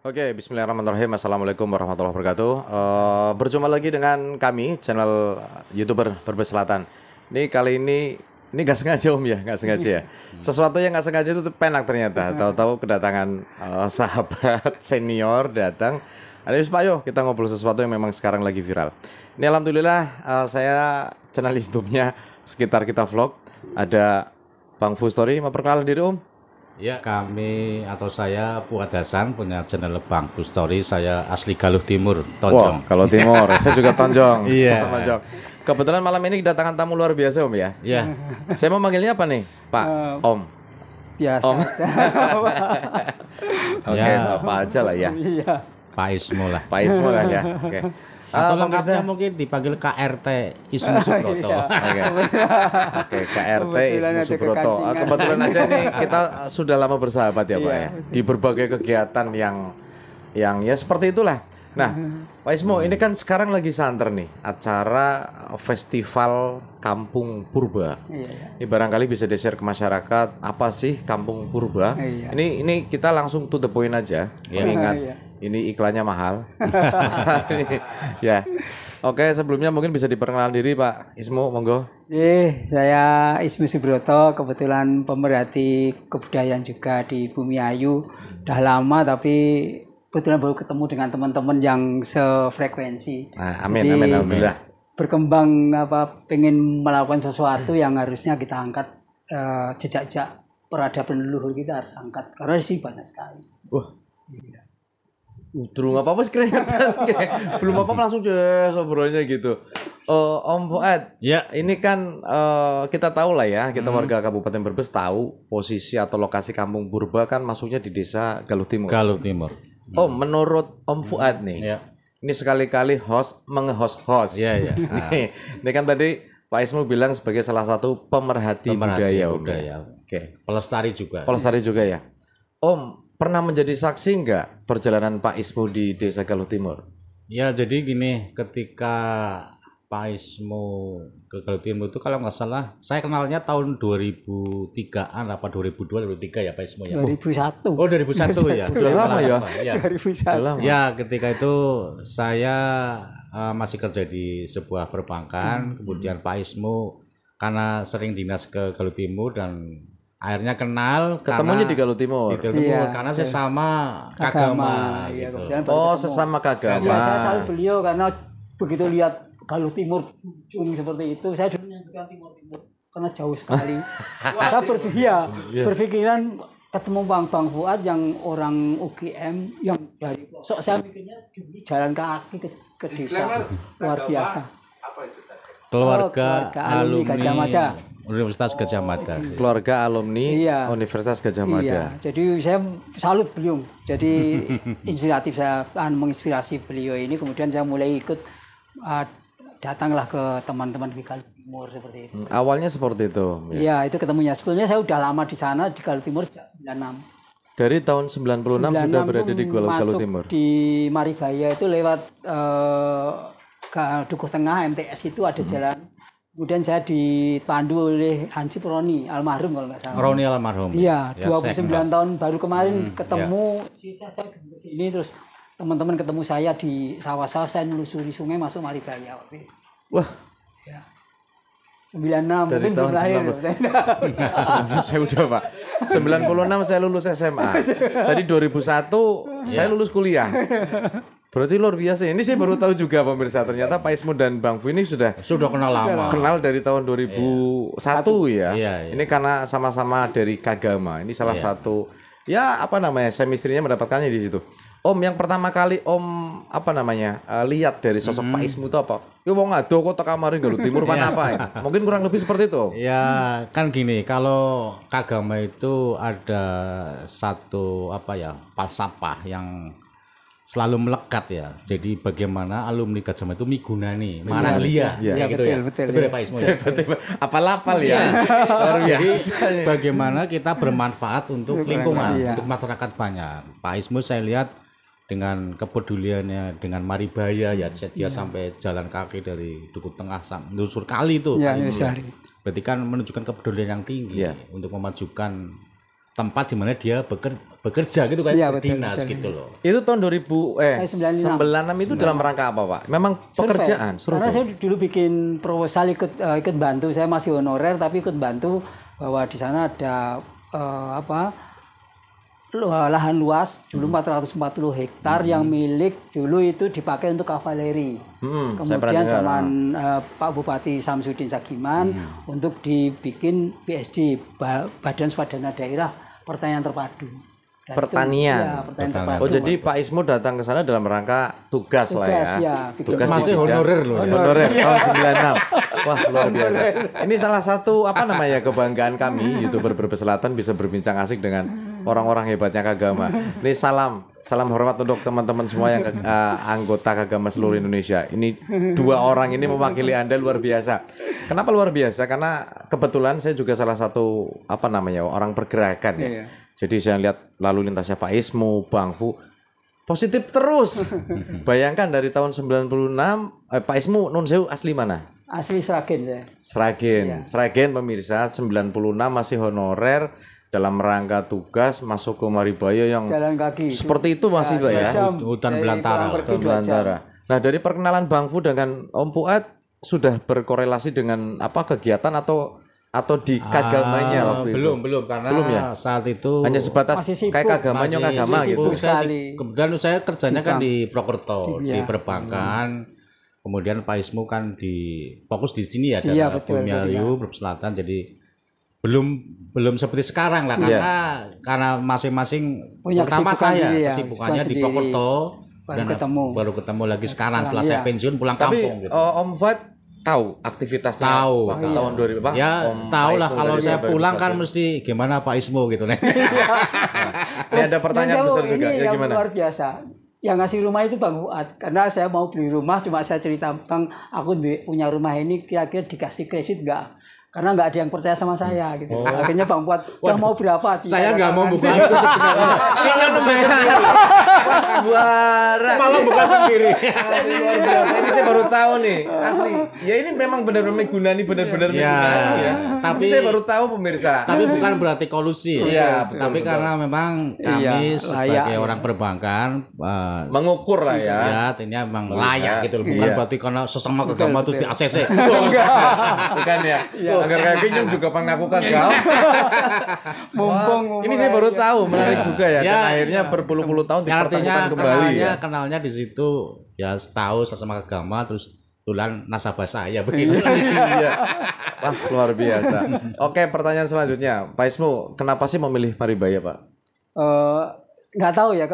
Oke, bismillahirrahmanirrahim. Assalamualaikum warahmatullahi wabarakatuh. Berjumpa lagi dengan kami, channel YouTuber Brebes Selatan. Ini kali ini nggak sengaja Om ya, nggak sengaja ya. Sesuatu yang nggak sengaja itu penak ternyata. Tahu-tahu kedatangan sahabat senior datang. Ada Pak Yo, kita ngobrol sesuatu yang memang sekarang lagi viral. Ini alhamdulillah saya channel YouTube-nya Sekitar Kita Vlog. Ada Bang Fustory, mau perkenalan diri Om? Ya, kami atau saya Fuad Hasan punya channel Bang Fustory. Saya asli Galuh Timur, Tonjong. Wah, kalau Timur, saya juga Tonjong. Iya. Tonjong. Kebetulan malam ini kedatangan tamu luar biasa Om ya. Iya. Saya mau manggilnya apa nih, Pak? Om. Biasa. Om. Oke, Ya. apa aja lah ya. Iya. Pak Ismo lah. Pak Ismo lah ya. Oke. Atau lengkapnya pemirsa. mungkin dipanggil KRT Ismo Subroto. Oke. Oke, KRT Kebetulan Ismo ada Subroto. kekancingan. Kebetulan aja nih kita sudah lama bersahabat ya, Pak ya. Di berbagai kegiatan yang ya seperti itulah. Nah, Pak Ismo, ini kan sekarang lagi santer nih acara festival Kampung Purba. Iya. Ini barangkali bisa di-share ke masyarakat apa sih Kampung Purba? Iya. Ini kita langsung to the point aja, mengingat Iya. ini iklannya mahal. Ya. Oke, sebelumnya mungkin bisa diperkenalkan diri Pak Ismo, monggo. Saya Ismu Subroto, kebetulan pemerhati kebudayaan juga di Bumi Ayu. Udah lama tapi kebetulan baru ketemu dengan teman-teman yang sefrekuensi. Nah, amin, Jadi, amin, alhamdulillah. Berkembang pengen melakukan sesuatu yang harusnya kita angkat, jejak-jejak peradaban leluhur kita harus angkat karena sih banyak sekali. Wah. Durung apa-apa sih kelihatan. Belum apa-apa langsung deh ngobrolnya gitu. Om Fuad, Ya. ini kan kita tahu lah ya, kita warga Kabupaten Brebes tahu posisi atau lokasi Kampung Purba kan masuknya di Desa Galuh Timur. Galuh Timur. Om, menurut Om Fuad nih, Ya. ini sekali-kali menge-host. Iya, iya. Ini kan tadi Pak Ismo bilang sebagai salah satu pemerhati budaya, Om. budaya. Oke. Pelestari juga. Pelestari juga ya. Om, pernah menjadi saksi nggak perjalanan Pak Ismo di Desa Galuh Timur? Ya, jadi gini, ketika Pak Ismo ke Galuh Timur itu kalau nggak salah, saya kenalnya tahun 2003-an apa 2002 2003 ya Pak Ismo ya. 2001. Oh, 2001 ya. Sudah lama ya? Ya. 2001. Lama. Ya, ketika itu saya masih kerja di sebuah perbankan, kemudian Pak Ismo karena sering dinas ke Galuh Timur dan akhirnya kenal Ketemunya di karena Galuh Timur. di Galuh Timur Iya, karena sesama kagama Iya, gitu. kebetulan baru Oh, ketemu. sesama Iya, saya kagama. selalu beliau karena begitu lihat Galuh Timur ujung seperti itu, saya dulu bukan timur karena jauh sekali. Saya berpikiran ketemu Bang Fuad yang orang UGM yang dari pelosok, saya mikirnya dulu jalan kaki ke desa. Luar biasa. Keluarga keluarga alumni alumni Gajah Mada. Universitas Gajah Mada. Keluarga alumni Iya. Universitas Gajah Mada. Iya, jadi saya salut beliau. Jadi inspiratif, saya menginspirasi beliau ini. Kemudian saya mulai ikut, datanglah ke teman-teman di Galuh Timur seperti itu. Awalnya seperti itu. Ya. Iya, itu ketemunya. Sebelumnya saya udah lama di sana di Galuh Timur sejak 96. Dari tahun 96 sudah berada di Galuh masuk Timur. di Maribaya itu lewat ke Dukuh Tengah MTS itu ada jalan. Kemudian saya dipandu oleh Hansi Roni almarhum kalau nggak salah. Roni almarhum. Iya, Ya, 29 saya kenal. tahun baru kemarin ketemu. Saya ke sini terus teman-teman ketemu saya di sawah-sawah, saya menelusuri sungai masuk Maribaya waktu itu. Wah, Ya. 96 dari mungkin tahun belum lahir. 90. Saya udah Pak. 96 saya lulus SMA. Tadi 2001 saya lulus kuliah. Berarti luar biasa. Ini saya baru tahu juga pemirsa. Ternyata Pak Ismo dan Bang Fu ini sudah kenal lama. kenal dari tahun 2001 ya. Iya, iya. Ini karena sama-sama dari kagama. Ini salah satu ya apa namanya? Chemistry-nya mendapatkannya di situ. Om, yang pertama kali Om apa namanya? Lihat dari sosok Pak Ismo itu apa? Ya wong ado kok tak kamarin Galuh Timur pan apa ya? Mungkin kurang lebih seperti itu. Ya, kan gini, kalau kagama itu ada satu falsafah yang selalu melekat ya. Jadi bagaimana alumni Gajah Mada itu migunani, marang liya. Iya, Ya, gitu ya. betul. Betul ya Pak Ismo ya. Apal-apal ya. Luar biasa. Bagaimana kita bermanfaat untuk lingkungan, Iya. untuk masyarakat banyak. Pak Ismo saya lihat dengan kepeduliannya dengan Maribaya ya, dia sampai jalan kaki dari Dukuh Tengah sampai menyusur kali itu. Ya, Pak Ismo. Yusari. Berarti kan menunjukkan kepedulian yang tinggi Iya. untuk memajukan tempat di mana dia bekerja gitu kan, Iya, betul, dinas betul. gitu loh. Itu tahun 96 96. itu dalam rangka apa, Pak? Memang pekerjaan, Survei. Karena saya dulu bikin proposal ikut bantu, saya masih honorer tapi ikut bantu bahwa di sana ada lahan luas dulu 440 hektar yang milik dulu itu dipakai untuk kavaleri. Kemudian zaman Pak Bupati Samsudin Sagiman untuk dibikin BSD, Badan Swadana Daerah Pertanian Terpadu. Dan pertanian. Itu, ya, pertanian terpadu. Oh, jadi Pak Ismo datang ke sana dalam rangka tugas lah ya. Ya, tugas masih honorer loh. Honorer tahun 96. Wah, luar biasa. Ini salah satu kebanggaan kami YouTuber Brebes Selatan bisa berbincang asik dengan orang-orang hebatnya Kagama. Ini salam hormat untuk teman-teman semua yang anggota Kagama seluruh Indonesia. Ini 2 orang ini mewakili Anda luar biasa. Kenapa luar biasa? Karena kebetulan saya juga salah satu orang pergerakan ya. Iya. Jadi saya lihat lalu lintasnya Pak Ismo, Bang Fu, positif terus. Bayangkan dari tahun 96, Pak Ismo nun sewu asli mana? Asli Sragen ya. Sragen. Sragen pemirsa 96 masih honorer dalam rangka tugas masuk ke Maribaya yang Jalan kaki. seperti itu masih Pak ya. Hutan belantara. Belantara. Nah, dari perkenalan Bang Fu dengan Om Fuad sudah berkorelasi dengan kegiatan atau di kagamanya waktu itu? Belum karena ya? saat itu Hanya sebatas kayak kagamanya agama gitu. Kemudian saya kerjanya kan di Prokerto, di perbankan. Kemudian Pak Ismo kan fokus di sini ya, daerah Bumiayu, Brebes Selatan. Jadi belum seperti sekarang lah karena masing-masing terutama saya kesibukannya di Prokerto dan baru ketemu lagi sekarang setelah saya pensiun pulang kampung gitu. Om Fuad tahu aktivitasnya waktu tahun 2000 Pak? Ya, tahu lah kalau saya pulang kan mesti gimana Pak Ismo gitu nih. Ini ada pertanyaan besar juga ya, gimana? Luar biasa. Yang ngasih rumah itu Bang Fuad. Karena saya mau beli rumah cuma saya cerita, Bang, aku punya rumah ini kira-kira dikasih kredit enggak? Karena nggak ada yang percaya sama saya gitu. Akhirnya Bang Fuad, mau berapa? Saya nggak mau buka itu sebenarnya. Kayaknya nunggu sendiri. Malah buka sendiri. Luar biasa. Ini saya baru tahu nih. Asli. Ya ini memang benar-benar Megunani benar-benar Megunani ya. Tapi saya baru tahu pemirsa. Tapi bukan berarti kolusi. Iya, tapi karena memang kami sebagai orang perbankan mengukur lah ya. Ya, ini memang layak gitu. Bukan berarti karena sesama agama terus di ACC. Bukan ya. Agar kayak gini juga pernah aku gagal. Mumpung ini saya baru tahu, menarik juga ya. Dan akhirnya berpuluh-puluh tahun dipertemukan kembali ya. Kenalnya di situ ya tahu sesama agama terus tulan nasabah saya begitu. Iya. Wah, luar biasa. Oke, pertanyaan selanjutnya. Pak Ismo, kenapa sih memilih Maribaya, Pak? Nggak tahu ya,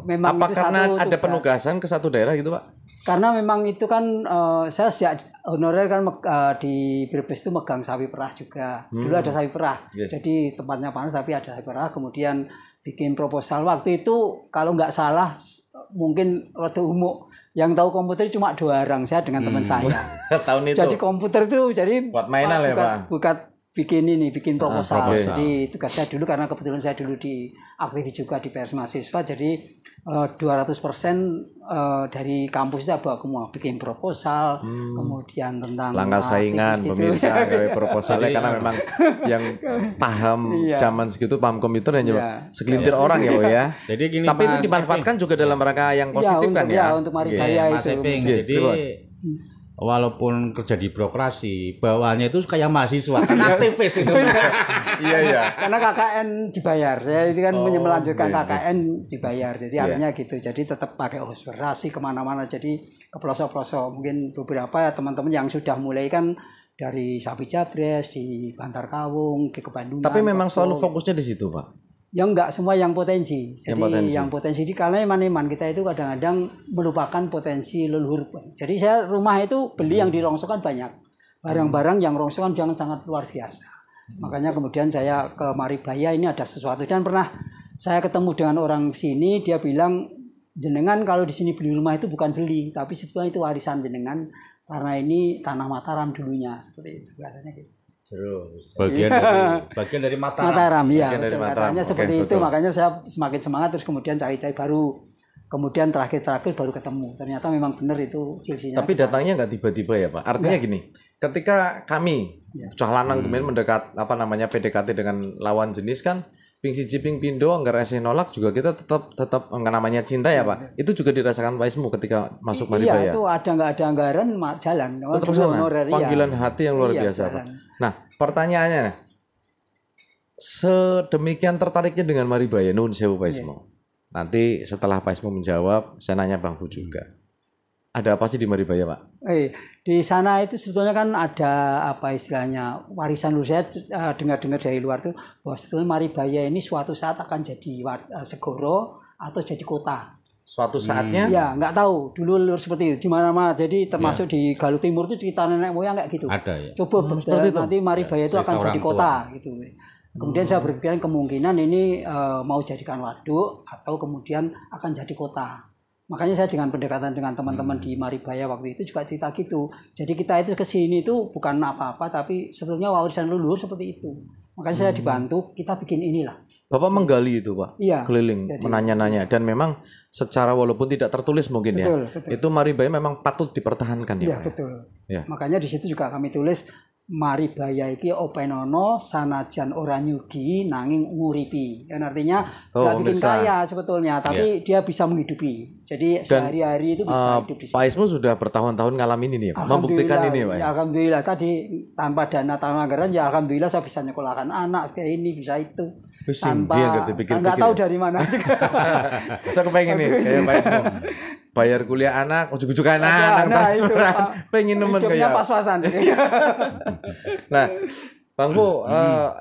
memang apa itu karena satu ada penugasan ke satu daerah gitu, Pak? Karena memang itu kan saya sejak honorer kan di Brebes itu megang sapi perah juga. Dulu ada sapi perah. Jadi tempatnya panas tapi ada sapi perah. Kemudian bikin proposal. Waktu itu kalau nggak salah mungkin rada umum. Yang tahu komputer cuma 2 orang, saya dengan teman saya. Tahun itu. Jadi komputer itu buat mainan ya, Pak. Bikin proposal. Jadi tugas saya dulu karena kebetulan saya dulu aktif juga di Pers Mahasiswa. Jadi 200% dari kampus itu bawa semua bikin proposal, kemudian tentang langkah saingan gitu. Pemirsa kayak proposalnya karena memang yang paham zaman segitu paham komputer hanya segelintir orang ya, Pak ya. Jadi gini, tapi itu dimanfaatkan juga dalam rangka yang positif kan ya. Untuk Maribaya itu. Jadi walaupun kerja di birokrasi, bawaannya itu kayak mahasiswa, kan aktivis itu. Iya. Karena KKN dibayar. Saya itu kan melanjutkan KKN dibayar. Jadi artinya gitu. Jadi tetap pakai observasi kemana-mana. Jadi ke pelosok-pelosok. Mungkin beberapa teman-teman yang sudah mulai kan dari Sapi Jabres, di Bantar Kawung, ke Bandungan. Tapi memang selalu fokusnya di situ, Pak. Ya enggak semua yang potensi. Jadi yang potensi di karena iman kita itu kadang-kadang melupakan potensi leluhur. Jadi saya rumah itu beli yang dirongsokkan banyak. Barang-barang yang rongsokan jangan sangat luar biasa. Makanya kemudian saya ke Maribaya ini ada sesuatu. Dan pernah saya ketemu dengan orang sini, dia bilang jenengan kalau di sini beli rumah itu bukan beli, tapi sebetulnya itu warisan jenengan karena ini tanah Mataram dulunya seperti itu katanya gitu. Bagian dari Mataram. Ya, katanya seperti itu. Makanya saya semakin semangat terus kemudian cari-cari baru. Kemudian terakhir baru ketemu. Ternyata memang benar itu silsinya. Tapi datangnya nggak tiba-tiba ya, Pak. Artinya gini, ketika kami cah lanang kemudian mendekat PDKT dengan lawan jenis kan ping siji ping pindo anggar esih nolak juga kita tetap namanya cinta ya Pak. Itu juga dirasakan Pak Ismu ketika masuk Maribaya. Iya, itu ada nggak ada anggaran jalan. Tetap sana. Panggilan hati yang luar biasa Pak. Nah, pertanyaannya sedemikian tertariknya dengan Maribaya, nuwun sewu Pak Ismu. Nanti setelah Pak Ismu menjawab, saya nanya Bang Fu juga. Ada apa sih di Maribaya, Pak? Di sana itu sebetulnya kan ada apa istilahnya warisan dulu. Saya dengar-dengar dari luar tuh bahwa sebetulnya Maribaya ini suatu saat akan jadi segoro atau jadi kota. Suatu saatnya? Ya, nggak tahu. Dulu seperti itu. Di mana-mana. Jadi termasuk di Galuh Timur itu cerita nenek moyang kayak gitu. Ada ya. Coba seperti nanti Maribaya itu akan jadi kota gitu. Kemudian saya berpikiran kemungkinan ini mau jadikan waduk atau kemudian akan jadi kota. Makanya saya dengan pendekatan dengan teman-teman di Maribaya waktu itu juga cerita gitu. Jadi kita itu ke sini itu bukan apa-apa tapi sebetulnya warisan leluhur seperti itu. Makanya saya dibantu kita bikin inilah. Bapak menggali itu Pak, iya, keliling, menanya-nanya dan memang secara walaupun tidak tertulis mungkin betul, betul. Itu Maribaya memang patut dipertahankan ya. Iya Pak, betul. Ya. Makanya di situ juga kami tulis Maribaya iki openono sanajan ora nyugi nanging nguripi. Dan artinya nggak bikin kaya sebetulnya, tapi dia bisa menghidupi. Jadi sehari-hari itu bisa hidup di situ. Pak Ismu sudah bertahun-tahun ngalamin ini ya, membuktikan ini Pak. Ya, alhamdulillah tadi tanpa dana tanpa anggaran ya alhamdulillah saya bisa nyekolahkan anak kayak ini bisa itu. Tanpa nggak tahu dari mana juga. Saya kepengen nih kayak Pak Ismu. Bayar kuliah anak, ujuk-ujuk anak transferan, pengen nemen kayak pas-pasan. Nah, Bang Fu,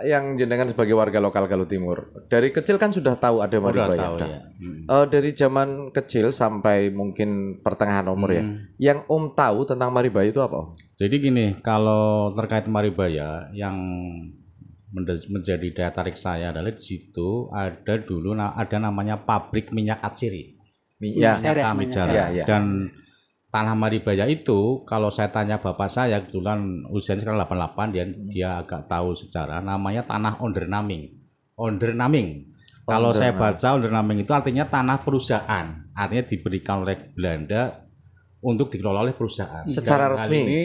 yang jenengan sebagai warga lokal Galuh Timur, dari kecil kan sudah tahu ada Maribaya. Ya. Dari zaman kecil sampai mungkin pertengahan umur ya, yang Om tahu tentang Maribaya itu apa Om? Jadi gini, kalau terkait Maribaya, yang menjadi daya tarik saya adalah di situ ada dulu ada namanya pabrik minyak atsiri. Minyak Kamijara. Dan tanah Maribaya itu kalau saya tanya bapak saya kebetulan usianya sekarang 88 dia agak tahu sejarah namanya tanah Ondernaming. Kalau saya baca Ondernaming itu artinya tanah perusahaan, artinya diberikan oleh Belanda untuk dikelola oleh perusahaan. Secara resmi,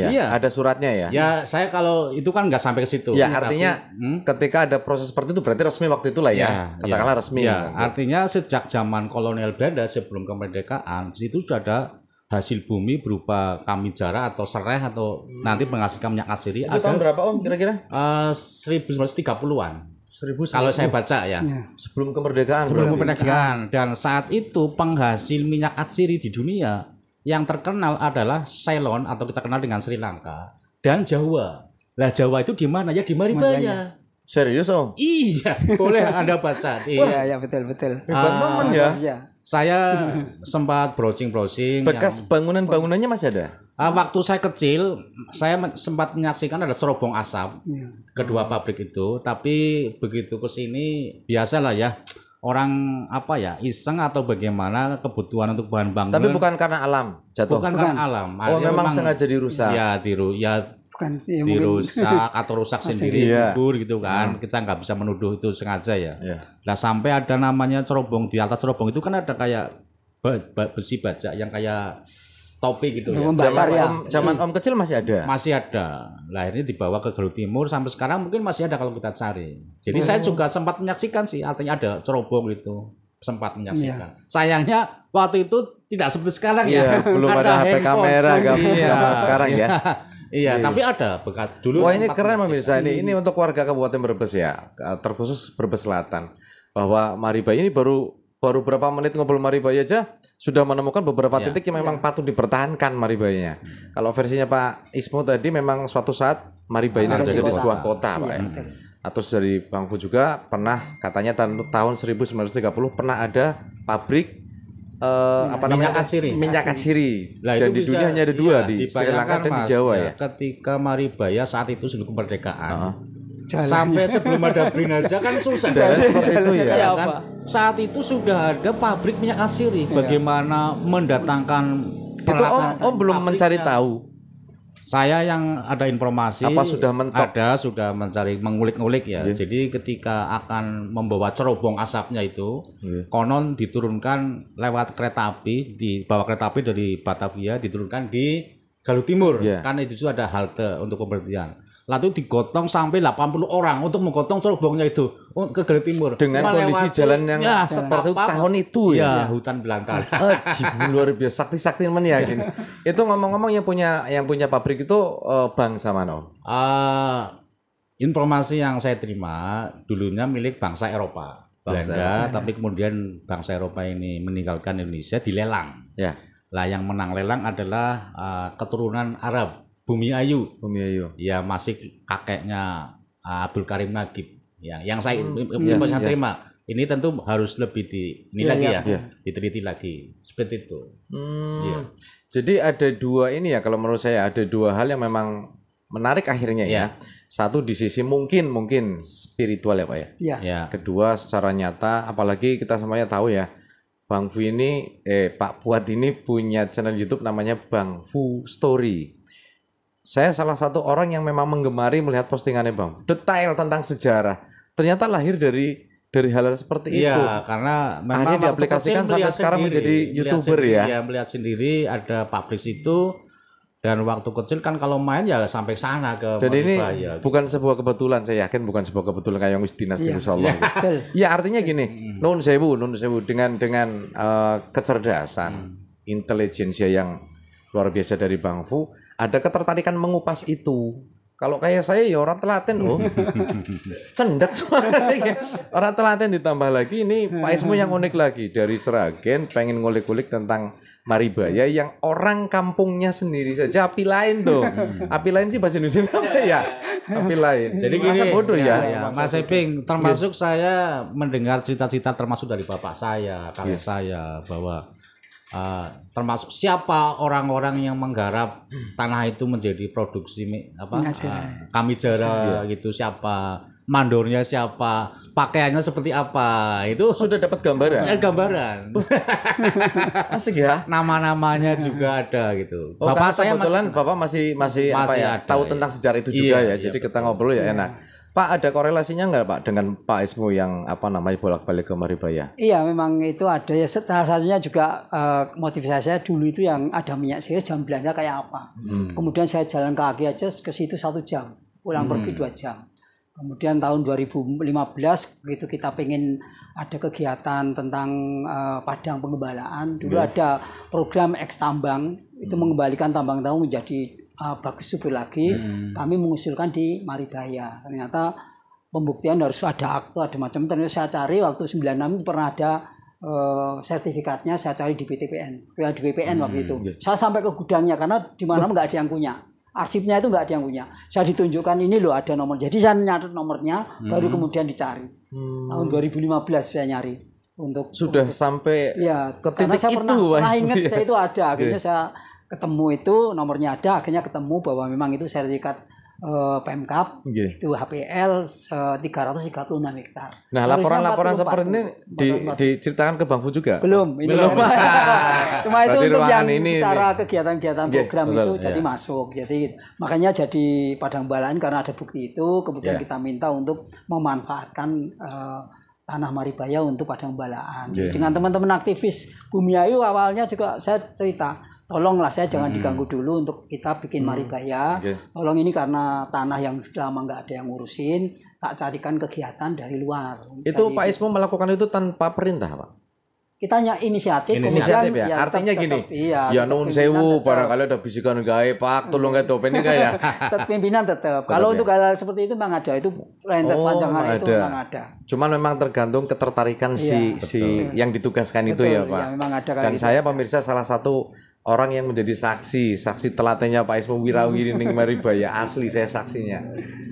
ya. Iya. Ada suratnya ya. Ya, saya kalau itu kan nggak sampai ke situ. Ya, artinya ketika ada proses seperti itu berarti resmi waktu itulah ya. Katakanlah resmi. Ya, artinya sejak zaman kolonial Belanda sebelum kemerdekaan, di situ sudah ada hasil bumi berupa kamijara atau sereh atau nanti menghasilkan minyak atsiri. Itu tahun berapa Om kira-kira? 1930-an. Kalau saya baca ya. Sebelum kemerdekaan. Dan saat itu penghasil minyak atsiri di dunia yang terkenal adalah Ceylon atau kita kenal dengan Sri Lanka dan Jawa. Lah Jawa itu di mana? Ya di Maribaya. Serius Om? Iya, boleh Anda baca. Iya, betul. Hebat momen ya. Saya sempat browsing. Bekas bangunannya masih ada? Waktu saya kecil, saya sempat menyaksikan ada cerobong asap kedua pabrik itu. Tapi begitu ke sini biasalah ya. Orang apa ya iseng atau bagaimana kebutuhan untuk bahan bangunan. Tapi bukan karena alam jatuh. Bukan karena alam. Memang sengaja dirusak. Ya dirusak atau rusak sendiri gitu kan. Kita nggak bisa menuduh itu sengaja ya. Nah sampai ada namanya cerobong, di atas cerobong itu kan ada kayak besi baja yang kayak topi gitu ya. Zaman Om kecil masih ada. Masih ada. Lah ini dibawa ke Galuh Timur sampai sekarang mungkin masih ada kalau kita cari. Jadi saya juga sempat menyaksikan sih, artinya ada cerobong gitu. Sempat menyaksikan. Sayangnya waktu itu tidak seperti sekarang ya. Belum ada HP kamera sekarang ya. Iya, tapi ada bekas dulu. Wah, ini keren pemirsa. Ini untuk warga Kabupaten Brebes ya, terkhusus Brebes Selatan. Bahwa Maribaya ini baru berapa menit ngobrol Maribaya aja sudah menemukan beberapa titik yang memang patut dipertahankan Maribayanya. Kalau versinya Pak Ismu tadi memang suatu saat Maribaya ini menjadi sebuah kota, Pak ya. Atau dari Bang Fu juga pernah katanya tahun 1930 pernah ada pabrik minyak atsiri. Dan di dunia hanya ada dua di Sri Lanka dan di Jawa ya. Ketika Maribaya saat itu sebelum kemerdekaan. Sampai sebelum ada BRIN aja kan susah. Seperti itu ya. Kan? Saat itu sudah ada pabrik minyak atsiri. Bagaimana mendatangkan itu Om belum mencari tahu. Saya yang ada informasi. Apa sudah mentok? Sudah mencari mengulik-ngulik ya. Jadi ketika akan membawa cerobong asapnya itu, konon diturunkan lewat kereta api, dibawa kereta api dari Batavia diturunkan di Galuh Timur. Karena itu ada halte untuk pemberhentian. Lalu digotong sampai 80 orang untuk menggotong cerobongnya itu ke Gili Timur. Dengan kondisi jalan yang seperti itu tahun itu ya. Hutan belantara. Luar biasa, sakti-sakti men ya gini. Itu ngomong-ngomong yang punya pabrik itu bangsa mana? Informasi yang saya terima dulunya milik bangsa Eropa, Belanda, tapi kemudian bangsa Eropa ini meninggalkan Indonesia, dilelang. Ya. Lah yang menang lelang adalah keturunan Arab. Bumi Ayu. Ya masih kakeknya Abdul Karim Nagib. Ya, yang saya terima. Ini tentu harus lebih diteliti lagi. Seperti itu. Ya. Jadi ada dua ini ya, kalau menurut saya ada dua hal yang memang menarik akhirnya ya. Satu di sisi mungkin spiritual ya Pak ya. Ya. Kedua secara nyata, apalagi kita semuanya tahu ya, Bang Fu ini, Pak Fuad ini punya channel YouTube namanya Bang Fu Story. Saya salah satu orang yang memang menggemari melihat postingannya Bang. Detail tentang sejarah. Ternyata lahir dari hal-hal seperti itu. Iya, karena memang akhirnya diaplikasikan sampai sekarang menjadi YouTuber ya. Iya, melihat sendiri ada pabrik itu, dan waktu kecil kan kalau main ya sampai sana ke. Dan ini bukan sebuah kebetulan, saya yakin bukan sebuah kebetulan kayak yang wis dinasti insyaallah. Ya artinya gini, nun sewu dengan kecerdasan, intelijensia yang luar biasa dari Bang Fu, ada ketertarikan mengupas itu. Kalau kayak saya ya orang telaten loh. Cendak soalnya. Orang telaten ditambah lagi ini Pak Ismu yang unik lagi. Dari Sragen pengen ngulik-ngulik tentang Maribaya yang orang kampungnya sendiri saja. Api lain tuh. Api lain sih bahasa Indonesia apa ya? Api lain. Jadi gini, bodoh ya. Mas Eping, termasuk saya mendengar cerita-cerita termasuk dari bapak saya, kakek saya, bahwa termasuk siapa orang-orang yang menggarap tanah itu menjadi produksi kamijara gitu, siapa mandornya, siapa pakaiannya seperti apa, itu sudah dapat gambaran. Asik ya. Nama-namanya juga ada gitu. Bapak saya kebetulan Bapak masih apa ya, tahu tentang sejarah itu juga ya. Jadi kita ngobrol ya enak. Pak, ada korelasinya nggak Pak dengan Pak Ismu yang bolak-balik ke Maribaya? Iya, memang itu ada ya. Salah satunya juga motivasi saya dulu itu yang ada minyak sirih jam Belanda kayak apa. Kemudian saya jalan kaki aja ke situ 1 jam, pulang pergi 2 jam. Kemudian tahun 2015 begitu kita pengen ada kegiatan tentang padang pengembalaan. Dulu ada program X tambang itu mengembalikan tambang-tambang menjadi bagus subur lagi. Kami mengusulkan di Maribaya. Ternyata pembuktian harus ada akte, ada macam. Ternyata saya cari waktu 96 pernah ada sertifikatnya, saya cari di BTPN, di BPN waktu itu. Saya sampai ke gudangnya karena di mana nggak ada yang punya. Arsipnya itu nggak ada yang punya. Saya ditunjukkan ini loh ada nomor. Jadi saya nyatet nomornya, baru kemudian dicari. Tahun 2015 saya nyari sudah sampai ke titik saya pernah ingat saya itu ada. Akhirnya saya ketemu itu nomornya ada, akhirnya ketemu bahwa memang itu sertifikat Pemkap itu HPL 336 hektar. Nah, laporan-laporan seperti ini diceritakan ke Bang Fu juga? Belum. Cuma itu untuk yang secara kegiatan-kegiatan program itu jadi masuk. Jadi makanya jadi padang balaan karena ada bukti itu, kemudian kita minta untuk memanfaatkan tanah Maribaya untuk padang balaan. Dengan teman-teman aktivis Bumi Ayu awalnya juga saya cerita, tolonglah saya jangan diganggu dulu untuk kita bikin Maribaya. Tolong ini karena tanah yang sudah lama nggak ada yang ngurusin, tak carikan kegiatan dari luar. Itu Pak Ismu melakukan itu tanpa perintah Pak? Kita hanya inisiatif ya. Artinya gini, ya nun sewu barangkali ada bisikan gawe Pak, tolong itu ini enggak ya? Pimpinan tetap. Kalau untuk hal seperti itu memang ada, itu rentet panjangan itu memang ada. Cuman memang tergantung ketertarikan si yang ditugaskan itu ya Pak. Dan saya pemirsa salah satu orang yang menjadi saksi telatennya Pak Ismu Wirawiri ning Maribaya, asli saya saksinya.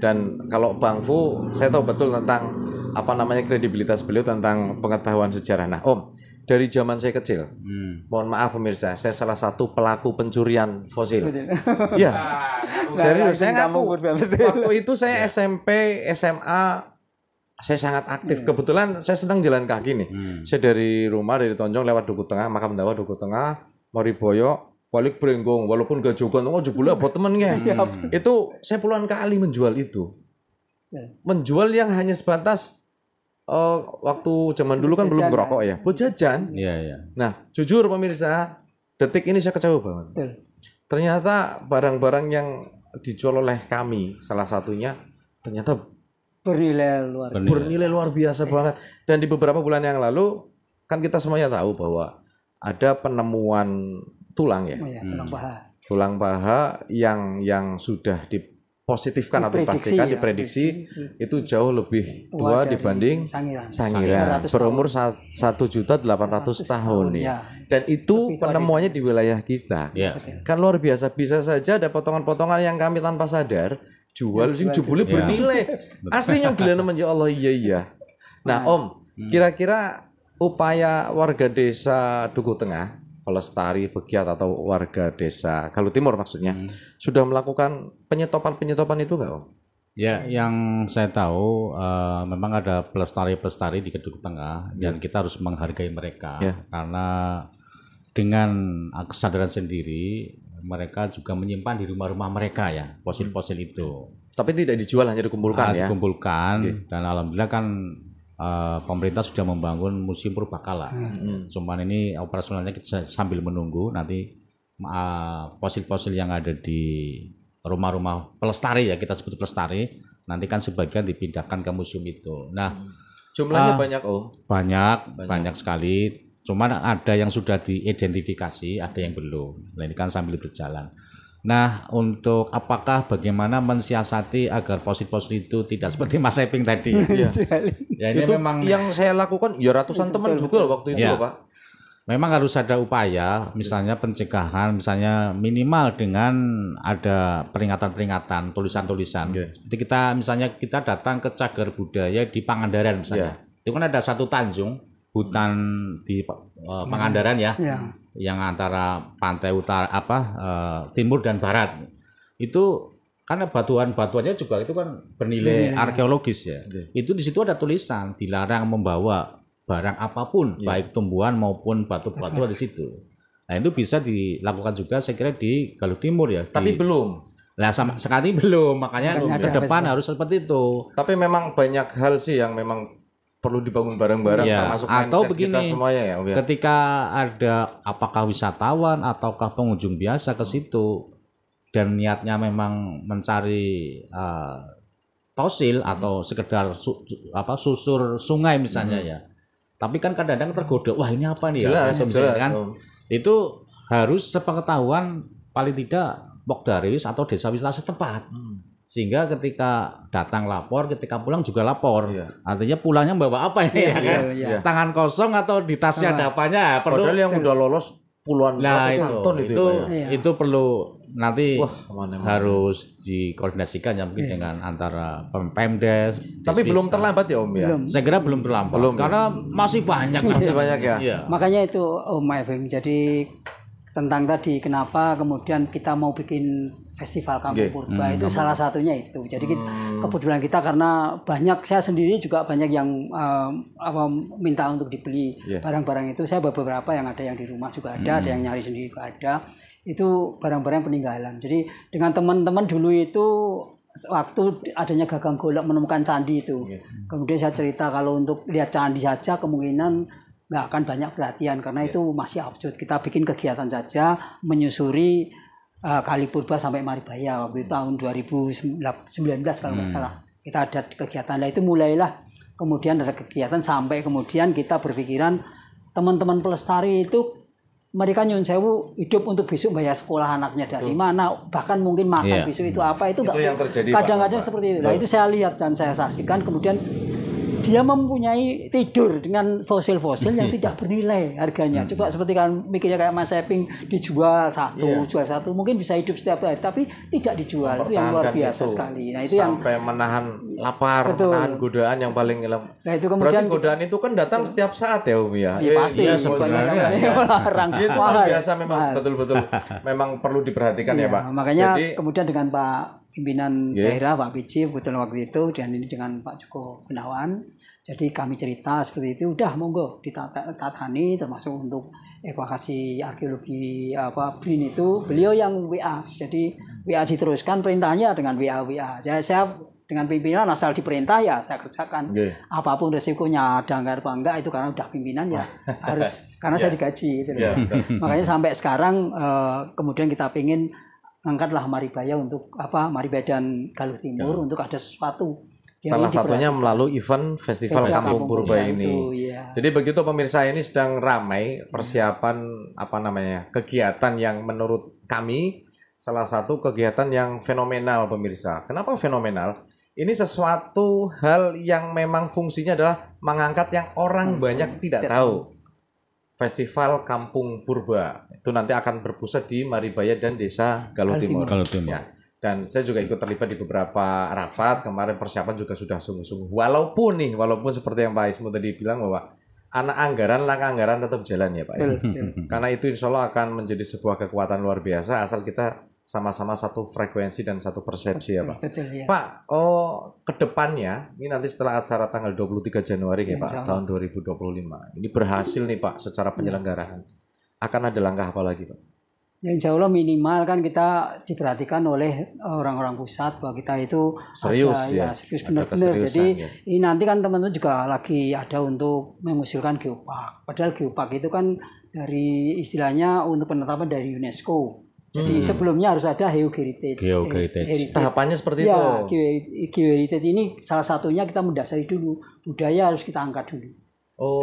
Dan kalau Bang Fu, saya tahu betul tentang kredibilitas beliau tentang pengetahuan sejarah. Nah, Om, dari zaman saya kecil, mohon maaf pemirsa, saya salah satu pelaku pencurian fosil. Iya, serius, saya ngaku. Waktu itu saya SMP, SMA, saya sangat aktif. Kebetulan saya sedang jalan kaki nih. Saya dari rumah, dari Tonjong lewat Duku Tengah, Makam Dawa Duku Tengah, Maribaya, balik Brenggong, walaupun gak jogan, jebule buat temennya. Itu saya puluhan kali menjual itu. Menjual yang hanya sebatas waktu zaman dulu kan belum ngerokok ya, buat jajan. Nah, jujur pemirsa, detik ini saya kecewa banget. Ternyata barang-barang yang dijual oleh kami salah satunya ternyata bernilai luar biasa banget. Dan di beberapa bulan yang lalu kan kita semuanya tahu bahwa ada penemuan tulang ya. Oh ya, tulang paha. Tulang paha yang sudah dipositifkan atau dipastikan diprediksi itu jauh lebih tua dibanding Sangiran berumur 1.800.000 tahun ya. Dan itu penemuannya di wilayah kita. Kan luar biasa, bisa saja ada potongan-potongan yang kami tanpa sadar jual sing jebule bernilai. Aslinya gila nemen ya Allah, iya. Nah, Om, kira-kira upaya warga desa Dukuh Tengah pelestari pegiat atau warga desa Galuh Timur maksudnya sudah melakukan penyetopan itu nggak, Om? Ya, yang saya tahu memang ada pelestari di Dukuh Tengah dan kita harus menghargai mereka karena dengan kesadaran sendiri mereka juga menyimpan di rumah-rumah mereka ya fosil-fosil itu. Tapi tidak dijual, hanya dikumpulkan ya. Dikumpulkan dan alhamdulillah kan pemerintah sudah membangun museum purbakala. Cuman ini operasionalnya kita sambil menunggu nanti fosil-fosil yang ada di rumah-rumah pelestari ya, kita sebut pelestari, nanti kan sebagian dipindahkan ke museum itu. Nah, jumlahnya banyak, banyak sekali. Cuman ada yang sudah diidentifikasi, ada yang belum. Nah, ini kan sambil berjalan. Nah, untuk bagaimana mensiasati agar fosil-fosil itu tidak seperti Mas Eping tadi. Ya, ini itu memang yang saya lakukan ya ratusan teman juga waktu itu, Pak. Memang harus ada upaya, misalnya pencegahan, misalnya minimal dengan ada peringatan-peringatan, tulisan-tulisan. Jadi kita datang ke cagar budaya di Pangandaran misalnya. Itu kan ada satu tanjung hutan di Pangandaran ya. Yang antara pantai utara timur dan barat itu karena batuannya juga itu kan bernilai arkeologis ya. Itu di situ ada tulisan dilarang membawa barang apapun baik tumbuhan maupun batu-batu di situ. Nah, itu bisa dilakukan juga saya kira di Galuh Timur ya. Tapi belum. Nah, sama sekali belum, makanya ke depan harus seperti itu. Tapi memang banyak hal sih yang memang perlu dibangun bareng-bareng termasuk atau begini, kita semuanya ya, Om, ya. Ketika ada apakah wisatawan ataukah pengunjung biasa ke situ dan niatnya memang mencari fosil atau sekedar susur sungai misalnya ya. Tapi kan kadang-kadang tergoda, wah ini apa nih jelas, ya? Kan? Itu harus sepengetahuan paling tidak Pokdaris atau desa wisata setempat. Sehingga ketika datang lapor, ketika pulang juga lapor. Artinya pulangnya bawa apa ini Tangan kosong atau di tasnya ada apanya? Padahal yang udah lolos puluhan ton itu perlu nanti harus dikoordinasikan ya mungkin dengan antara Pemdes. Tapi belum terlambat ya, Om ya? Saya kira belum terlambat. Karena masih banyak ya. Makanya itu Om Eving. Jadi tentang tadi kenapa kemudian kita mau bikin festival Kampung Purba itu salah satunya itu. Jadi kebetulan kita karena banyak, saya sendiri juga banyak yang minta untuk dibeli barang-barang itu. Saya beberapa yang ada yang di rumah juga ada yang nyari sendiri juga ada. Itu barang-barang peninggalan. Jadi dengan teman-teman dulu itu waktu adanya Gagang Golok menemukan candi itu. Kemudian saya cerita kalau untuk lihat candi saja kemungkinan nggak akan banyak perhatian karena itu masih absurd. Kita bikin kegiatan saja menyusuri Kali Purba sampai Maribaya waktu itu tahun 2019 kalau nggak salah. Kita ada kegiatan, nah itu mulailah kemudian ada kegiatan sampai kemudian kita berpikiran teman-teman pelestari itu mereka nyun sewu hidup untuk besok bayar sekolah anaknya dari mana, bahkan mungkin makan besok itu apa itu kadang-kadang seperti itu. Nah itu saya lihat dan saya saksikan kemudian dia mempunyai tidur dengan fosil-fosil yang tidak bernilai harganya. Coba seperti kan mikirnya kayak Mas Eping dijual jual satu, mungkin bisa hidup setiap hari, tapi tidak dijual. Itu yang luar biasa sekali. Nah itu sampai yang menahan lapar, menahan godaan yang paling Nah itu kemudian berarti godaan itu kan datang setiap saat ya, Om ya. Iya pasti sebenarnya. Itu luar biasa memang betul-betul memang perlu diperhatikan ya, Pak. Makanya kemudian dengan Pak pimpinan daerah Pak PJ kebetulan waktu itu dan ini dengan Pak Joko Gunawan. Jadi kami cerita seperti itu, udah monggo ditatani termasuk untuk evakuasi arkeologi BRIN itu. Beliau yang WA. Jadi WA diteruskan perintahnya dengan WA. Saya dengan pimpinan asal diperintah ya saya kerjakan. Apapun resikonya ada enggak itu karena udah pimpinan ya harus karena saya digaji gitu. Makanya sampai sekarang kemudian kita pengen angkatlah Maribaya untuk Maribaya dan Galuh Timur untuk ada sesuatu. Salah satunya melalui event Festival Kampung Purba ini. Ya. Jadi begitu pemirsa, ini sedang ramai persiapan kegiatan yang menurut kami salah satu kegiatan yang fenomenal pemirsa. Kenapa fenomenal? Ini sesuatu hal yang memang fungsinya adalah mengangkat yang orang banyak tidak tahu. Festival Kampung Purba itu nanti akan berpusat di Maribaya dan Desa Galuh Timur. Ya. Dan saya juga ikut terlibat di beberapa rapat kemarin, persiapan juga sudah sungguh-sungguh. Walaupun seperti yang Pak Ismu tadi bilang bahwa langkah anggaran tetap jalan ya Pak. Ya. Karena itu insya Allah akan menjadi sebuah kekuatan luar biasa asal kita sama-sama satu frekuensi dan satu persepsi ya Pak. Betul, ya. Pak, ke depannya ini nanti setelah acara tanggal 23 Januari ya Pak, tahun 2025. Ini berhasil nih Pak secara penyelenggaraan. Akan ada langkah apa lagi Pak? Ya insya Allah minimal kan kita diperhatikan oleh orang-orang pusat bahwa kita itu serius serius benar-benar. Jadi ini nanti kan teman-teman juga lagi ada untuk mengusulkan geopark. Padahal geopark itu kan dari istilahnya untuk penetapan dari UNESCO. Jadi sebelumnya harus ada Geoheritage. Tahapannya seperti itu. Geoheritage ini salah satunya kita mendasari dulu, budaya harus kita angkat dulu.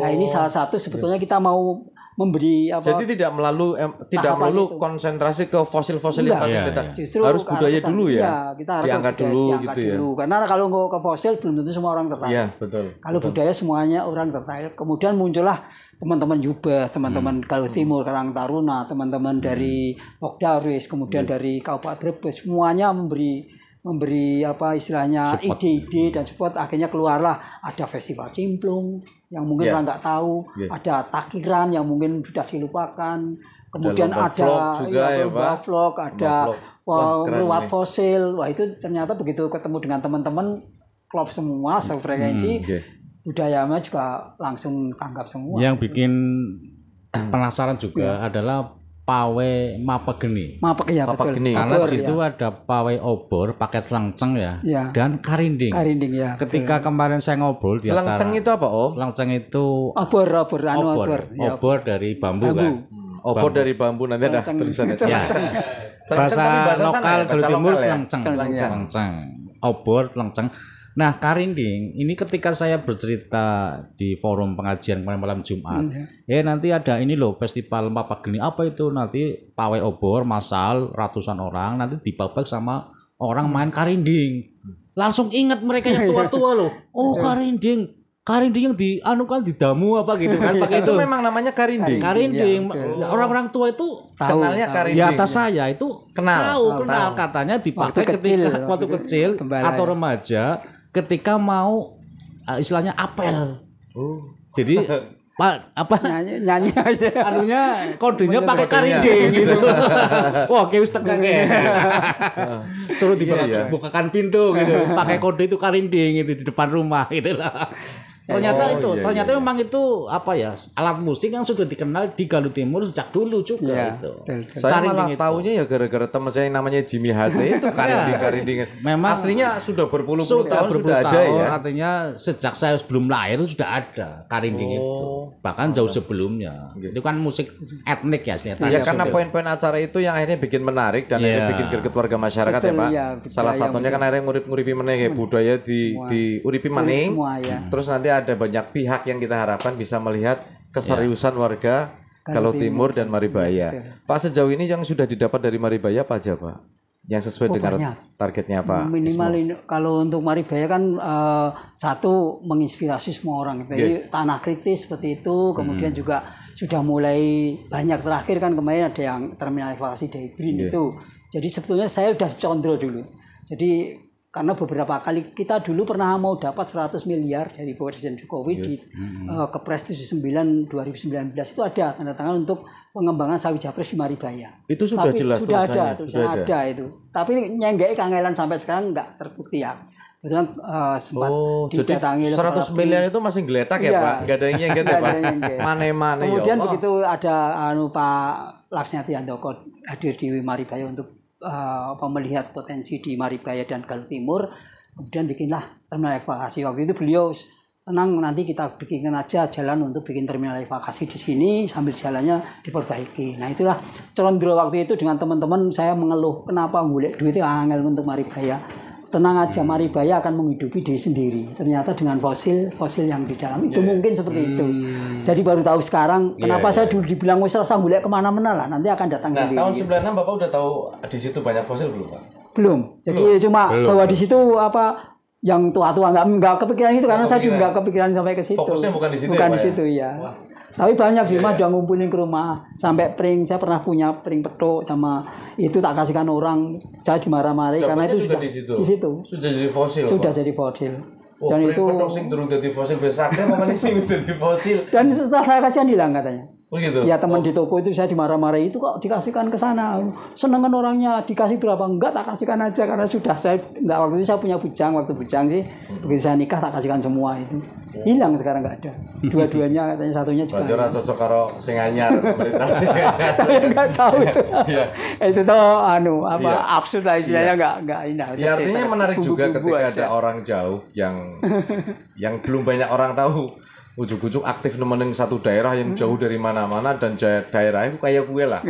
Nah ini salah satu sebetulnya kita mau memberi Jadi tidak melulu konsentrasi ke fosil-fosil yang justru harus budaya dulu ya. Kita diangkat dulu gitu ya. Karena kalau ke fosil belum tentu semua orang tertarik. Iya, betul. Kalau budaya semuanya orang tertarik. Kemudian muncullah teman-teman Jubah, teman-teman Galuh Timur, Karang Taruna, teman-teman dari Pokdaris, kemudian dari Kabupaten Brebes, semuanya memberi istilahnya ide-ide dan support. Akhirnya keluarlah ada festival Cimplung yang mungkin orang nggak tahu, ada Takiran yang mungkin sudah dilupakan, kemudian ada vlog, ada ruwat fosil. Wah itu ternyata begitu ketemu dengan teman-teman klub semua sefrekuensi, budayanya juga langsung tanggap semua. Yang bikin penasaran juga adalah pawai Mapegeni. Betul. Karena di situ ada pawai obor pakai selangceng dan karinding. Ya. Ketika kemarin saya ngobrol di acara. Selangceng itu apa Om? Selangceng itu obor dari bambu kan. Obor dari bambu, nanti ada tulisannya. Bahasa lokal Galuh Timur selangceng. Obor selangceng. Nah, karinding ini ketika saya bercerita di forum pengajian malam Jumat, nanti ada ini loh festival Mapegeni. Apa itu? Nanti pawai obor massal ratusan orang nanti dibabak sama orang main karinding. Langsung ingat mereka yang tua-tua loh. Oh, karinding yang di damu apa gitu kan pakai itu. Memang namanya karinding. Karinding. Orang-orang tua itu kenalnya karinding. Di atas saya itu kenal katanya dipakai ketika waktu kecil atau remaja. Ketika mau istilahnya apel, jadi nyanyi aja. Anunya kodenya pakai karinding gitu. Wah, kayak setengah suruh dibukakan pintu gitu. Pakai kode itu karinding itu di depan rumah gitu lah. Ternyata memang itu alat musik yang sudah dikenal di Galuh Timur sejak dulu juga itu. Saya malah taunya ya gara-gara teman saya yang namanya Jimmy Hase itu karinding. Memang aslinya sudah berpuluh-puluh tahun sudah ada ya. Artinya sejak saya sebelum lahir sudah ada karinding itu. Bahkan jauh sebelumnya. Itu kan musik etnik ya aslinya. Iya, karena poin-poin acara itu yang akhirnya bikin menarik dan akhirnya bikin greget warga masyarakat ya Pak. Salah satunya kan akhirnya ngurip-nguripi meneh budaya di uripi meneh. Terus nanti ada banyak pihak yang kita harapkan bisa melihat keseriusan warga Galuh Timur dan Maribaya. Pak, sejauh ini yang sudah didapat dari Maribaya apa aja Pak? Yang sesuai dengan targetnya Pak? Minimal kalau untuk Maribaya kan satu menginspirasi semua orang. Jadi tanah kritis seperti itu, kemudian juga sudah mulai banyak. Terakhir kan kemarin ada yang terminal evakuasi dari BRIN itu. Jadi sebetulnya saya sudah condro dulu. Jadi karena beberapa kali kita dulu pernah mau dapat 100 miliar dari Presiden Jokowi di Kepres 79 2019 itu ada tanda tangan untuk pengembangan sawit japres di Maribaya. Itu sudah jelas sudah ada itu. Tapi nyenggek kangelan sampai sekarang enggak terbukti ya. Kebetulan sempat didatangi 100 miliar itu masih geletak ya Pak? Enggak ada yang nyengget ya Pak? Mane-mane ya. Kemudian begitu ada Pak Laksmiati Handoko hadir di Maribaya untuk melihat potensi di Maribaya dan Galuh Timur, kemudian bikinlah terminal evakuasi. Waktu itu beliau tenang nanti kita bikinkan aja jalan untuk bikin terminal evakuasi di sini sambil jalannya diperbaiki. Nah itulah Condro waktu itu dengan teman-teman saya mengeluh kenapa golek duit angel untuk Maribaya. Tenang aja, Maribaya akan menghidupi diri sendiri. Ternyata dengan fosil yang di dalam itu mungkin seperti itu. Jadi baru tahu sekarang kenapa saya dulu dibilang wis rasa golek kemana-mana lah, nanti akan datang Nah, sendiri. tahun 96 Bapak udah tahu di situ banyak fosil belum, Pak? Belum. Jadi cuma bahwa di situ apa yang tua-tua nggak kepikiran itu karena saya juga nggak kepikiran sampai ke situ. Fokusnya bukan di situ bukan ya, di Pak, situ ya. Tapi banyak di rumah udah ngumpulin ke rumah sampai pring. Saya pernah punya pring petuk sama itu tak kasihkan orang. Saya dimarah-marahi karena itu juga sudah di situ. di situ. Sudah jadi fosil. Sudah Pak. jadi fosil. Oh, Dan itu sing durung dadi fosil besarnya apa sih wis dadi fosil. dan setelah saya kasihan hilang katanya. Oh gitu. Ya teman di toko itu saya dimarah-marahi itu kok dikasihkan ke sana. Senengan orangnya dikasih berapa? Enggak tak kasihkan aja karena sudah saya enggak waktu itu saya punya bujang waktu bujang sih. Begitu saya nikah tak kasihkan semua itu. Hilang sekarang enggak ada. Dua-duanya katanya satunya juga. Berarti ora cocok karo sing anyar pemerintah sing anyar. Tapi enggak tahu itu. Iya. Itu tuh absurd lah istilahnya enggak indah. Ya artinya menarik juga Bumbu-bumbu ketika ada orang jauh yang belum banyak orang tahu. Ujuk-ujuk aktif nemenin satu daerah yang jauh dari mana-mana dan daerah itu kayak gue lah.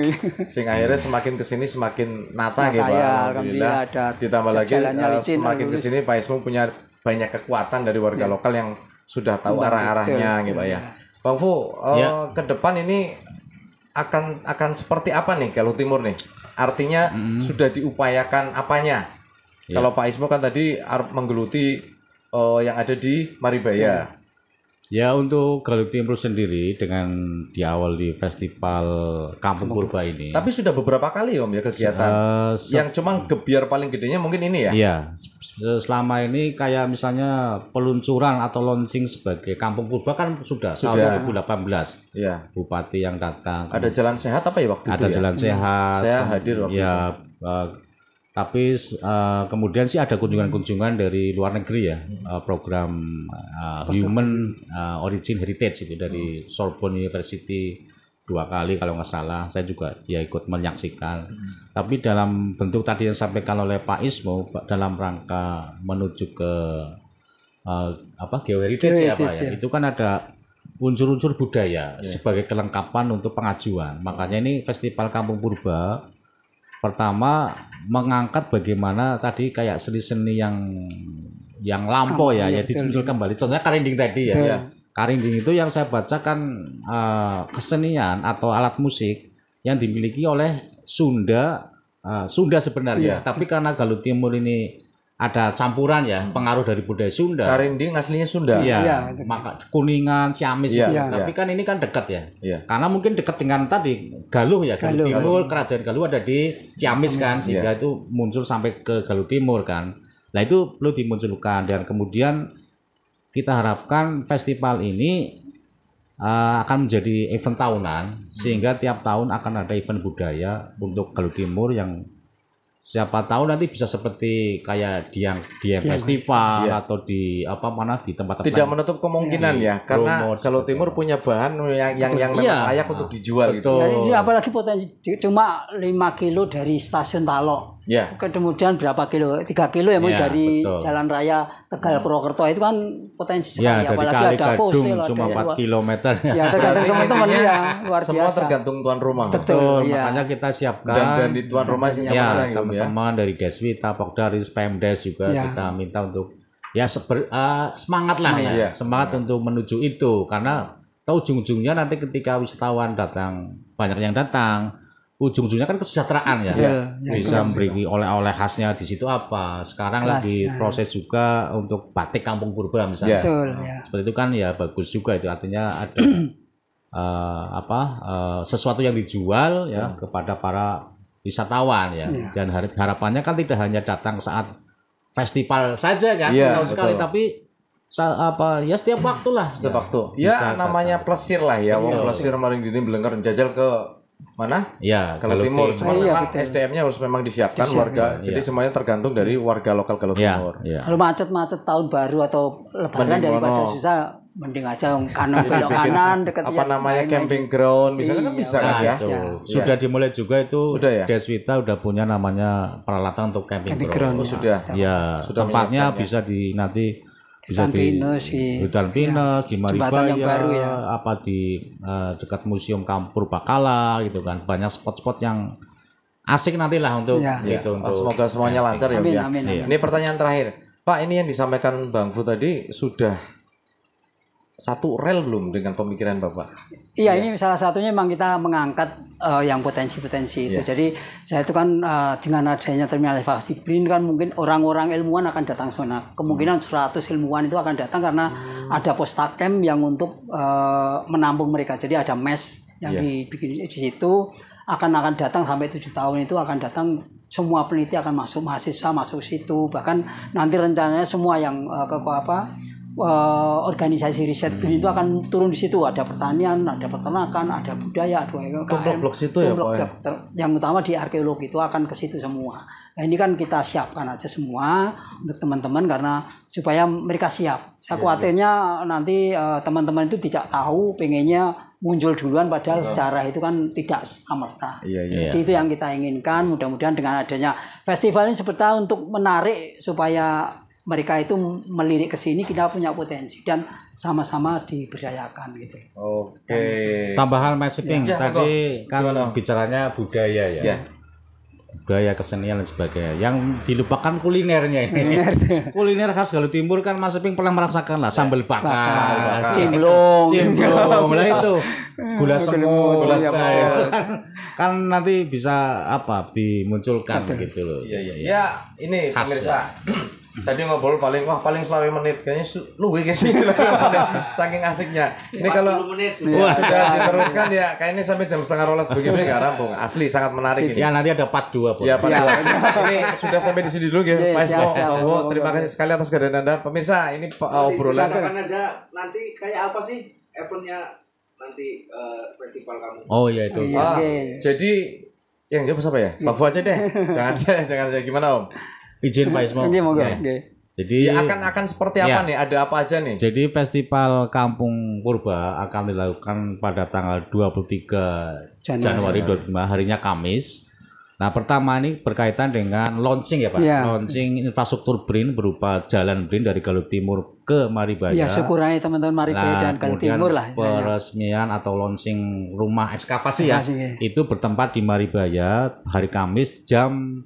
Sing akhirnya semakin kesini semakin nata gitu. Alhamdulillah. Ditambah lagi semakin kesini Pak Ismu punya banyak kekuatan dari warga lokal yang sudah tahu arah-arahnya gitu ya. Bang Fu, ke depan ini akan seperti apa nih kalau Timur nih? Artinya sudah diupayakan apanya? Kalau Pak Ismu kan tadi menggeluti yang ada di Maribaya. Ya untuk Galuh Timur sendiri dengan diawali festival Kampung Purba ini. Tapi sudah beberapa kali Om ya kegiatan. Yang cuman gebiar paling gedenya mungkin ini ya. Iya. Selama ini kayak misalnya peluncuran atau launching sebagai Kampung Purba kan sudah. Tahun 2018. Iya. Bupati yang datang. Ada jalan sehat apa ya waktu itu? Ada jalan sehat. Saya hadir waktu itu. Tapi kemudian sih ada kunjungan-kunjungan dari luar negeri ya, program Human Origin Heritage itu dari Sorbonne University 2 kali kalau nggak salah. Saya juga ya ikut menyaksikan. Tapi dalam bentuk tadi yang disampaikan oleh Pak Ismo dalam rangka menuju ke geoheritage ya Pak ya. Itu kan ada unsur-unsur budaya sebagai kelengkapan untuk pengajuan. Makanya ini Festival Kampung Purba pertama mengangkat bagaimana tadi kayak seni-seni yang lampau ya dimuncul kembali. Contohnya karinding tadi ya. Karinding itu yang saya baca kan kesenian atau alat musik yang dimiliki oleh Sunda sebenarnya. Tapi karena Galuh Timur ini ada campuran ya pengaruh dari budaya Sunda. Karinding aslinya Sunda. Iya. Maka Kuningan, Ciamis itu. Tapi kan ini kan dekat ya. Karena mungkin dekat dengan tadi Galuh ya. Galuh Timur, Kerajaan Galuh ada di Ciamis kan, sehingga itu muncul sampai ke Galuh Timur kan. Nah itu perlu dimunculkan dan kemudian kita harapkan festival ini akan menjadi event tahunan sehingga tiap tahun akan ada event budaya untuk Galuh Timur yang siapa tahu nanti bisa seperti kayak Dieng Festival atau di di tempat-tempat tidak menutup kemungkinan ya karena Galuh Timur punya bahan yang memang layak untuk dijual gitu. Jadi apalagi potensi cuma 5 kilo dari stasiun Talok. Kemudian berapa kilo? 3 kilo ya dari Jalan Raya Tegal Purwokerto itu kan potensi sekali apalagi ada fosil cuma 4 kilometer. Ya tergantung teman-teman ya luar biasa. Semua tergantung tuan rumah. Betul. Makanya kita siapkan dan di tuan rumah sih teman-teman dari Deswita, Pokdaris, Pemdes juga kita minta untuk semangat lah ya. Semangat untuk menuju itu karena tahu ujung-ujungnya nanti ketika wisatawan datang banyak yang datang ujung-ujungnya kan kesejahteraan ya. Bisa memberi oleh-oleh khasnya di situ apa. Sekarang lagi proses juga untuk batik Kampung Purba misalnya. Seperti itu kan ya bagus juga itu artinya ada sesuatu yang dijual ya kepada para wisatawan ya. Dan harapannya kan tidak hanya datang saat festival saja kan sekali tapi setiap waktu lah. Setiap waktu. Ya namanya plesir lah ya. Wong plesir maring dini belengker njajal ke mana? Ya, Galuh Timur. Cuma memang SDM-nya harus memang disiapkan warga. Jadi semuanya tergantung dari warga lokal Galuh Timur. Kalau macet-macet tahun baru atau lebaran daripada susah mending aja kanan dekat camping ground misalnya kan bisa kan ya. Sudah dimulai juga itu Deswita udah punya namanya peralatan untuk camping ground. Sudah. Ya, tempatnya bisa nanti bisa di Hutan Pinus, di Jembatan yang Maribaya, baru ya. apa di dekat Museum Purbakala gitu kan. Banyak spot-spot yang asik nantilah untuk Ya. itu untuk Semoga semuanya lancar ya Om Amin, ya. amin, amin. Ini pertanyaan terakhir. Pak, ini yang disampaikan Bang Fu tadi sudah satu rel belum dengan pemikiran Bapak? Iya, ini salah satunya memang kita mengangkat yang potensi-potensi itu. Jadi saya itu kan dengan adanya terminal elevasi BRIN kan mungkin orang-orang ilmuwan akan datang sana. Kemungkinan 100 ilmuwan itu akan datang karena ada postakem yang untuk menampung mereka. Jadi ada mes yang dibikin di situ akan datang sampai 7 tahun itu akan datang semua peneliti akan masuk, mahasiswa masuk situ. Bahkan nanti rencananya semua yang organisasi riset BRIN itu akan turun di situ, ada pertanian, ada peternakan, ada budaya, ada UMKM. Blok situ ya Pak. Yang utama di arkeologi itu akan ke situ semua. Nah ini kan kita siapkan aja semua untuk teman-teman karena supaya mereka siap. Saya khawatirnya nanti teman-teman itu tidak tahu, pengennya muncul duluan padahal sejarah itu kan tidak serta-merta. Jadi itu yang kita inginkan. Mudah-mudahan dengan adanya festival ini seperti untuk menarik supaya mereka itu melirik ke sini, kita punya potensi dan sama-sama diberdayakan gitu. Oke. tambahan Mas Iping tadi kan bicaranya budaya ya. Budaya, kesenian dan sebagainya. Yang dilupakan kulinernya ini. Kuliner khas Galuh Timur kan Mas Iping pernah merasakan lah, sambal bakar, cimblong. Nah itu gula semut, gula semut. Kan nanti bisa dimunculkan gitu loh. Ya, ini Khas, pemirsa. Tadi ngobrol paling selama menit kayaknya luwih guys saking asiknya. Ini kalau sudah diteruskan ya kayaknya sampai jam 11:30 begini nggak rampung. Asli sangat menarik ini. Ya nanti ada part 2 Ya, Pak. Ini sudah sampai di sini dulu ya. Pak Ismo, terima kasih sekali atas kehadiran Anda. Pemirsa, ini obrolan Katakan aja nanti kayak apa sih eventnya nanti festival kamu? Oh iya itu. Jadi yang jawab siapa ya? Pak Fu aja deh. Jangan saya gimana Om? Izin Pak Ismo. Jadi akan seperti apa nih? Ada apa aja nih? Jadi festival Kampung Purba akan dilakukan pada tanggal 23 Januari 2025, harinya Kamis. Nah, pertama ini berkaitan dengan launching ya Pak. Launching infrastruktur BRIN berupa jalan BRIN dari Galuh Timur ke Maribaya. Ya, syukurannya teman-teman Maribaya dan Galuh Timur lah. Peresmian atau launching rumah ekskavasi ya. Itu bertempat di Maribaya hari Kamis jam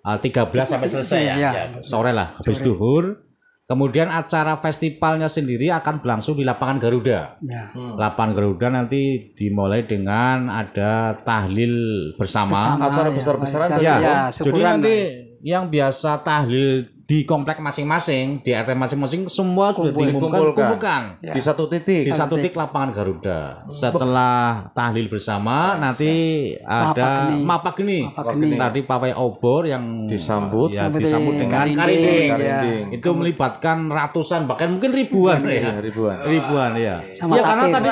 13 sampai selesai ya. Sore lah habis duhur. Kemudian acara festivalnya sendiri akan berlangsung di lapangan Garuda. Lapangan Garuda nanti dimulai dengan ada tahlil bersama. Acara besar-besaran Jadi nanti yang biasa tahlil di komplek masing-masing, di RT masing-masing semua sudah dikumpulkan di satu titik. Di satu titik lapangan Garuda. Setelah tahlil bersama nanti ada mapageni. Tadi pawai obor yang disambut dengan karinding. Itu melibatkan ratusan bahkan mungkin ribuan ya. Sama karena tadi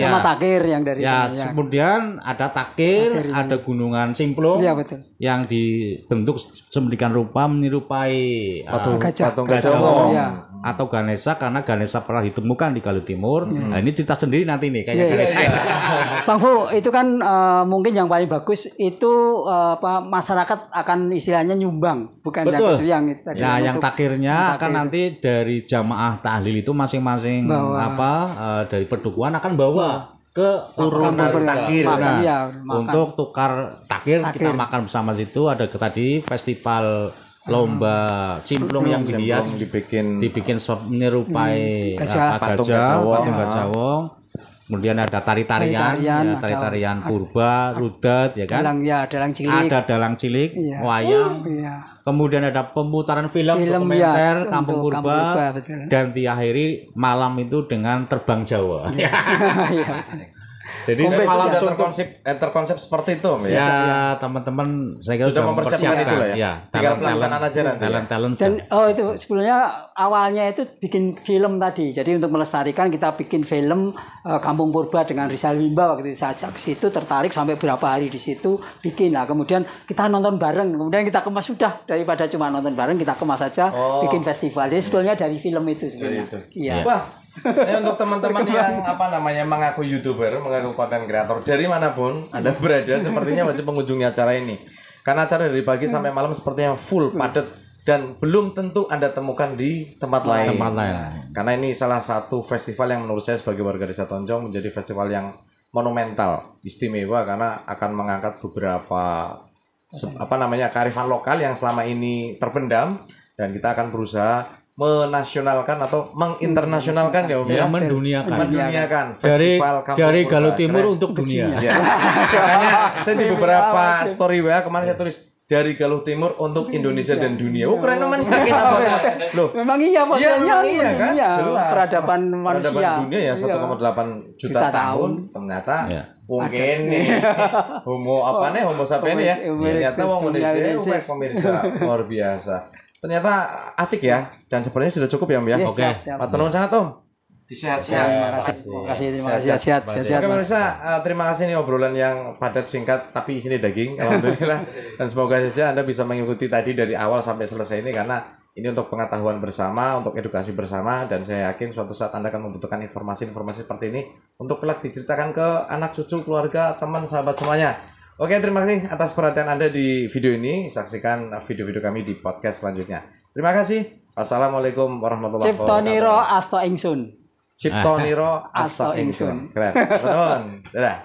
sama takir yang dari kemudian ada takir, ada gunungan Simplung yang dibentuk sedemikian rupa menyerupai patung gajah atau Ganesha karena Ganesha pernah ditemukan di Galuh Timur. Nah, ini cerita sendiri nanti nih kayak Ganesha. Bang Fu, itu kan mungkin yang paling bagus itu masyarakat akan istilahnya nyumbang, bukan yang tadi. Nah, yang takirnya akan nanti dari jamaah tahlil itu masing-masing dari perdukuhan akan bawa ke urunan takir. Untuk tukar takir kita makan bersama situ ada tadi festival lomba Simplung yang dihias dibikin menyerupai patung Gajah Wong. Kemudian ada tari-tarian purba, rudat ya kan. Ada dalang cilik, wayang. Kemudian ada pemutaran film dokumenter Kampung Purba dan diakhiri malam itu dengan terbang Jawa. Jadi malam terkonsep seperti itu ya. Teman-teman saya kira sudah mempersiapkan itu lah ya. Tinggal pelaksanaan aja nanti. Talent. Dan itu sebelumnya awalnya itu bikin film tadi. Jadi untuk melestarikan kita bikin film Kampung Purba dengan Rizal Wimba waktu itu saya ajak ke situ, tertarik sampai berapa hari di situ bikin lah. Kemudian kita nonton bareng. Kemudian kita kemas sudah daripada cuma nonton bareng kita kemas saja bikin festival. Jadi sebetulnya dari film itu sebenarnya. Iya. Wah. Ini untuk teman-teman yang mengaku YouTuber, mengaku konten kreator dari manapun Anda berada, sepertinya wajib mengunjungi acara ini. Karena acara dari pagi sampai malam sepertinya full padat dan belum tentu Anda temukan di tempat lain. Karena ini salah satu festival yang menurut saya sebagai warga Desa Tonjong menjadi festival yang monumental, istimewa karena akan mengangkat beberapa kearifan lokal yang selama ini terpendam, dan kita akan berusaha menasionalkan atau menginternasionalkan ya Om ya, menduniakan festival dari Galuh Timur untuk dunia. Ya. Makanya saya di beberapa story WA kemarin saya tulis dari Galuh Timur untuk Indonesia dan dunia. Oh keren teman, yakin apa? Loh, memang iya maksudnya iya kan? Jelas. Peradaban manusia. Peradaban dunia ya 1,8 juta tahun ternyata mungkin nih homo sapiens ya. Ternyata wong Indonesia pemirsa luar biasa. Ternyata asik ya, dan sebenarnya sudah cukup ya Om ya. Oke. Matur nuwun sangat Om. Sehat-sehat. Terima kasih. Sehat. Oke pemirsa, terima kasih nih obrolan yang padat singkat tapi isinya daging, alhamdulillah. Dan semoga saja Anda bisa mengikuti tadi dari awal sampai selesai ini, karena ini untuk pengetahuan bersama, untuk edukasi bersama, dan saya yakin suatu saat Anda akan membutuhkan informasi-informasi seperti ini untuk kelak diceritakan ke anak, cucu, keluarga, teman, sahabat semuanya. Oke, terima kasih atas perhatian Anda di video ini. Saksikan video-video kami di podcast selanjutnya. Terima kasih. Wassalamualaikum warahmatullahi wabarakatuh. Ciptoniro Asta Ingsun. Ciptoniro Asta Ingsun. Keren. Teman-teman. Dadah.